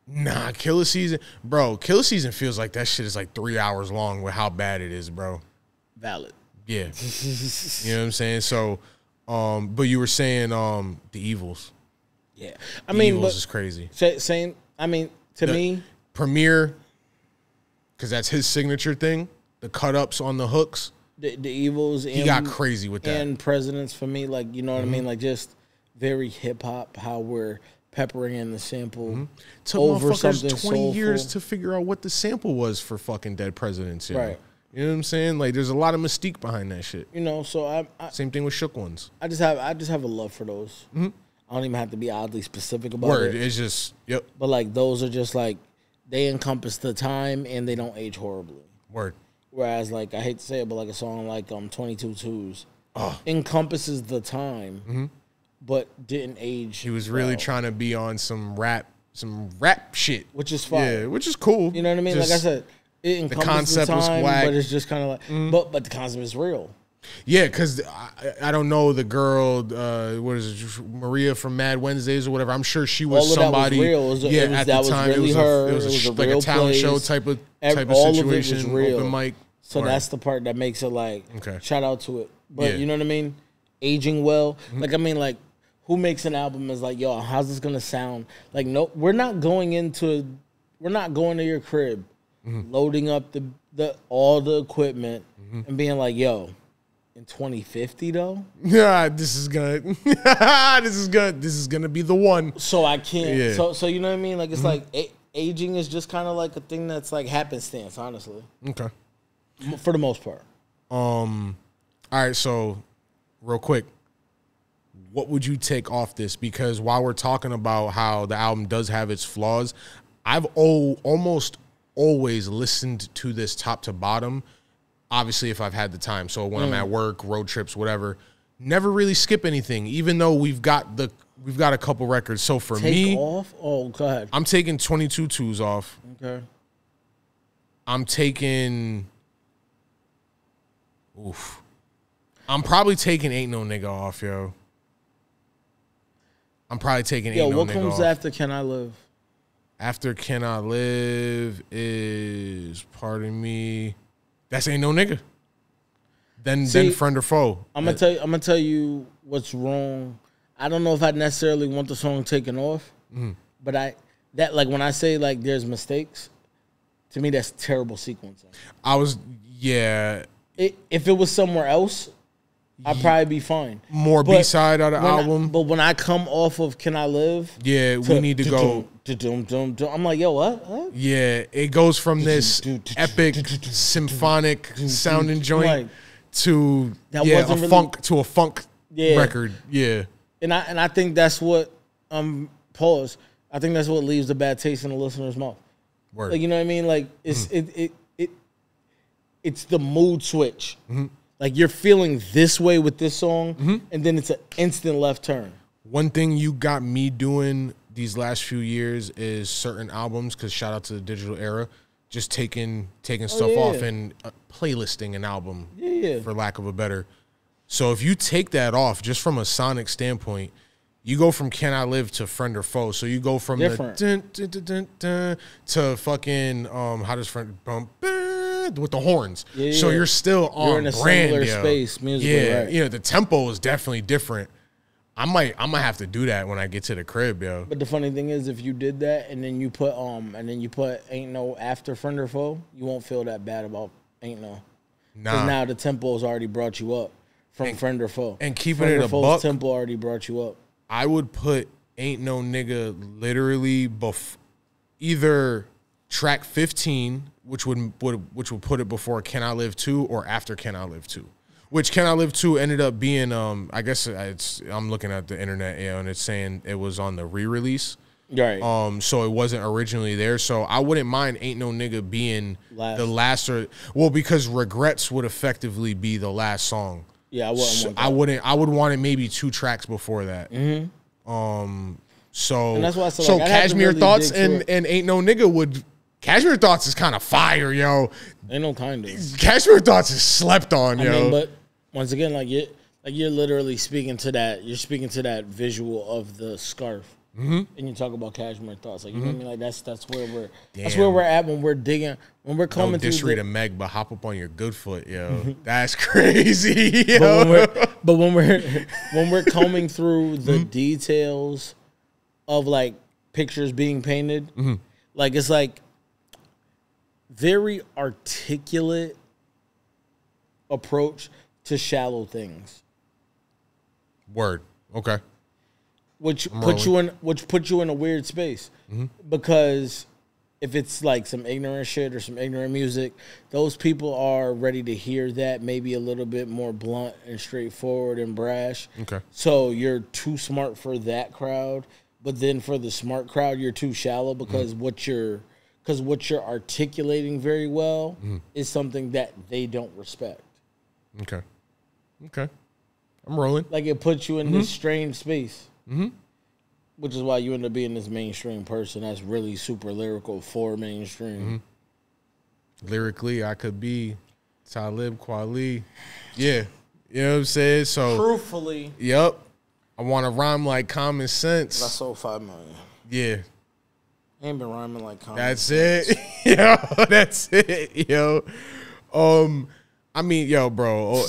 nah, Killer Season, bro, Killer Season feels like that shit is like 3 hours long with how bad it is, bro. Valid. Yeah. You know what I'm saying? So, but you were saying The Evils. Yeah. I mean, Evils is crazy. Same. I mean, to me, Premiere, because that's his signature thing. The cut ups on the hooks. The Evils. He got crazy with that. And Presidents for me, like, you know what I mean? Like, just very hip hop, how we're peppering in the sample Took over motherfuckers something 20 soulful. years to figure out what the sample was for fucking Dead Presidents. Yeah. Right. You know what I'm saying? Like, there's a lot of mystique behind that shit. You know, so I Same thing with Shook Ones. I just have a love for those. I don't even have to be oddly specific about Word, it. it's just, yep. But like those are just like they encompass the time and they don't age horribly. Word. Whereas like I hate to say it, but like a song like 22 Twos encompasses the time, but didn't age. He was really trying to be on some rap shit, which is fine. Yeah, which is cool. You know what I mean? Just, like I said, it encompasses the concept was time, whack. but it's just kind of like, but the concept is real. Yeah, because I don't know the girl, what is it, Maria from Mad Wednesdays or whatever. I'm sure she was somebody. That was real. It was, at the time, really it was a like real a talent place. show type of All situation. Of it was real. Open mic. So that's the part that makes it like, okay. Shout out to it. But you know what I mean? Aging well. Like, I mean, like, who makes an album is like, yo, how's this going to sound? Like, no, we're not going to your crib, loading up all the equipment and being like, yo, in 2050 though? Yeah, this is gonna be the one. So I can't. Yeah. So you know what I mean? Like, it's like aging is just kind of like a thing that's like happenstance, honestly. Okay. For the most part. All right, so real quick, what would you take off this? Because while we're talking about how the album does have its flaws, I've almost always listened to this top to bottom. Obviously, if I've had the time. So when I'm at work, road trips, whatever, never really skip anything. Even though we've got a couple records. So for me, off. Oh, go ahead. I'm taking 22 twos off. Okay. I'm taking. Oof. I'm probably taking Ain't No Nigga off, yo. I'm probably taking Ain't No Nigga off. Yo, what comes after Can I Live? After Can I Live is, pardon me, that's Ain't No Nigga. Then Friend or Foe. I'm gonna tell you what's wrong. I don't know if I necessarily want the song taken off, but when I say like there's mistakes, to me that's terrible sequencing. If it was somewhere else, I'd probably be fine. More B-side of the album. But when I come off of Can I Live? Yeah, we need to go. I'm like, yo, what? Yeah, it goes from this epic symphonic sounding joint to a funk record. Yeah. And I think that's what pause. I think that's what leaves the bad taste in the listener's mouth. Word. Like, you know what I mean? Like it's the mood switch. Like you're feeling this way with this song, and then it's an instant left turn. One thing you got me doing these last few years is certain albums, because shout out to the digital era, just taking stuff off and playlisting an album, for lack of a better. So if you take that off, just from a sonic standpoint, you go from Can I Live to Friend or Foe. So you go from Different. the dun, dun, dun, dun, to fucking how does Friend bump with the horns. So you're still on you're in a brand, similar space musically. Yeah, right. you know, the tempo is definitely different. I might have to do that when I get to the crib, yo. But the funny thing is, if you did that and then you put Ain't No after Friend or Foe, you won't feel that bad about Ain't No. Because now the tempo's already brought you up from Friend or Foe. And keeping it a buck, tempo already brought you up. I would put Ain't No Nigga literally either track 15, which would put it before Can I Live 2 or after Can I Live 2. Which Can I Live 2 ended up being, I guess I'm looking at the internet, and it's saying it was on the re-release. Right. So it wasn't originally there. So I wouldn't mind Ain't No Nigga being the last, because Regrets would effectively be the last song. Yeah, I would want it maybe 2 tracks before that. So and that's why I said, like, Cashmere Thoughts and Ain't No Nigga would. Cashmere Thoughts is kind of fire, yo. Ain't no kind of. Cashmere Thoughts is slept on, yo. I mean, but once again, you're literally speaking to that. You're speaking to that visual of the scarf, and you talk about Cashmere Thoughts. Like, you know what I mean? Like that's where we're at when we're digging, when we're coming through. Disread to Meg, but hop up on your good foot, yo. That's crazy, yo. But when we're combing through the details of like pictures being painted, like it's like very articulate approach to shallow things. Word. Okay. Which puts you in a weird space. Because if it's like some ignorant shit or some ignorant music, those people are ready to hear that maybe a little bit more blunt and straightforward and brash. Okay. So you're too smart for that crowd, but then for the smart crowd, you're too shallow because what you're articulating very well is something that they don't respect. Okay. I'm rolling. Like it puts you in this strange space. Which is why you end up being this mainstream person that's really super lyrical for mainstream. Lyrically, I could be Talib Kweli. Yeah. You know what I'm saying? So truthfully. Yep. I want to rhyme like Common Sense. I sold 5 million. Yeah. Ain't been rhyming like Common That's Sense. it. Yo, that's it. Yo. I mean, yo, bro.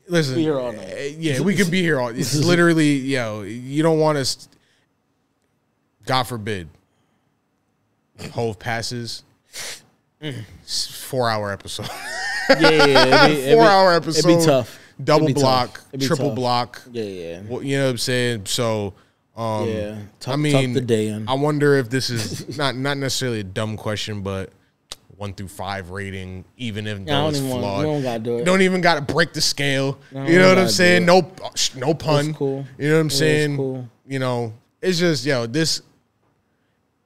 Listen. Be here all night. Yeah, we could be here all. It's literally, yo, you don't want us. God forbid. Hove passes. 4-hour episode. Yeah. 4-hour episode. It'd be tough. Double block, triple tough. block. Yeah. Well, you know what I'm saying? So, Tuck the day in. I wonder if this is not necessarily a dumb question, but 1 through 5 rating, even if though it's flawed. We don't gotta do it. Don't even gotta break the scale. You know what I'm saying? No pun. It's cool. You know what I'm saying? Cool. You know, it's just, yo, this.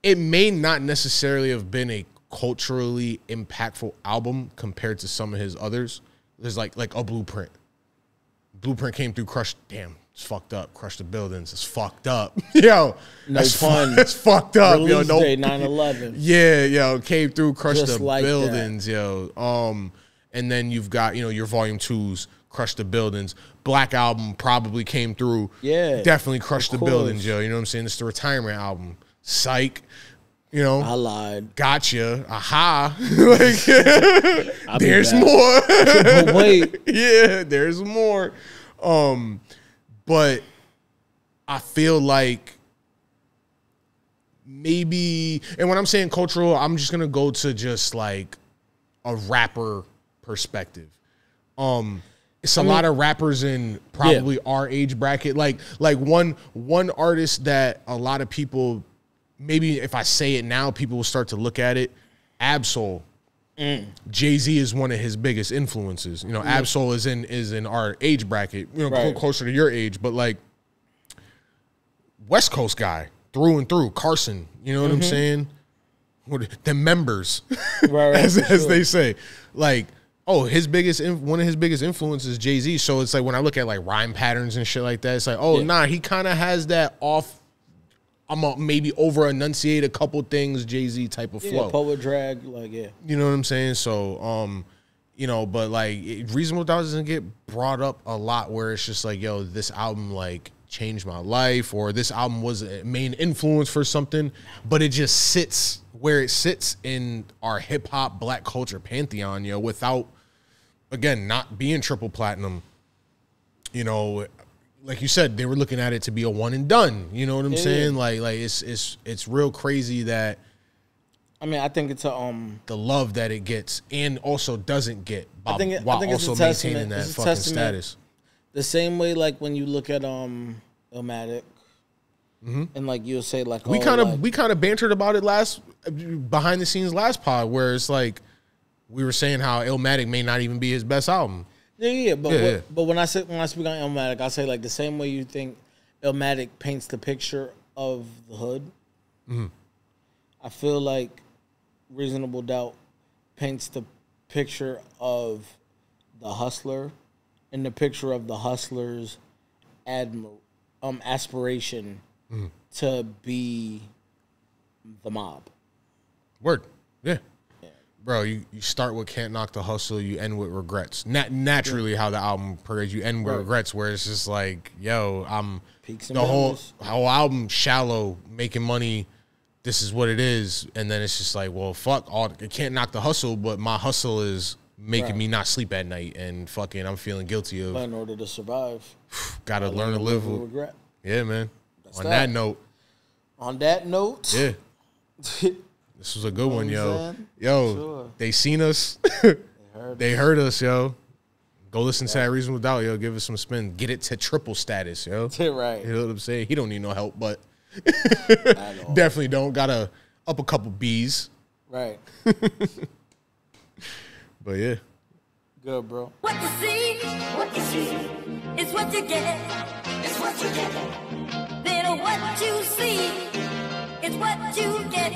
it may not necessarily have been a culturally impactful album compared to some of his others. There's like a Blueprint. Blueprint came through, crushed. Damn, it's fucked up. Crushed the buildings. It's fucked up. Yo, No pun. That's fucked up. Release yo, no, day 9/11. Yeah, yo, came through, crushed Just the like buildings. Yo, and then you've got your Volume 2s, crushed the buildings. Black Album probably came through. Yeah, definitely crushed the buildings. Yo, you know what I'm saying? It's the retirement album. Psych. I lied. Gotcha. Aha. Like, there's more. But wait. Yeah, there's more. But I feel like maybe, and when I'm saying cultural, I'm just gonna go to just like a rapper perspective. It's a lot of rappers in probably our age bracket. Like one artist that a lot of people, maybe if I say it now, people will start to look at it. Ab-Soul. Jay-Z is one of his biggest influences. Ab-Soul is in our age bracket, right. Closer to your age, but like West Coast guy through and through. Carson, you know what I'm saying? The members, right, as they say. Like, one of his biggest influences is Jay-Z. So it's like when I look at like rhyme patterns and shit like that, it's like, nah, he kind of has that off. I'm a maybe over enunciate a couple things, Jay-Z type of flow. Poet drag, like, yeah. You know what I'm saying? So, but like Reasonable Doubt doesn't get brought up a lot where it's just like, yo, this album like changed my life, or this album was a main influence for something, but it just sits where it sits in our hip hop black culture pantheon, without, again, not being triple platinum. Like you said, they were looking at it to be a one and done. You know what I'm saying? Like it's real crazy that. I mean, I think it's the love that it gets and also doesn't get, I think also maintaining that fucking status. The same way, like when you look at Illmatic, and like you'll say like we kind of bantered about it behind the scenes last pod, where it's like we were saying how Illmatic may not even be his best album. But when I speak on Illmatic, I say like the same way you think Illmatic paints the picture of the hood. I feel like Reasonable Doubt paints the picture of the hustler, and the picture of the hustler's aspiration to be the mob. Word, yeah. Bro, you start with Can't Knock the Hustle, you end with Regrets. Naturally, how the album progresses, you end with Regrets, where it's just like, yo, the whole album shallow, making money. This is what it is, and then it's just like, well, fuck, it can't knock the hustle, but my hustle is making me not sleep at night, and fucking, I'm feeling guilty of. But in order to survive, gotta learn to live with regret. Yeah, man. On that note, yeah. This was a good one, yo. Yo, they seen us. They heard us, yo. Go listen to that Reasonable Doubt, yo. Give it some spin. Get it to triple status, yo. Right. You know what I'm saying? He don't need no help, but definitely don't. Gotta up a couple B's. Right. But yeah. Good, bro. What you see is what you get. It's what you get. Then what you see is what you get.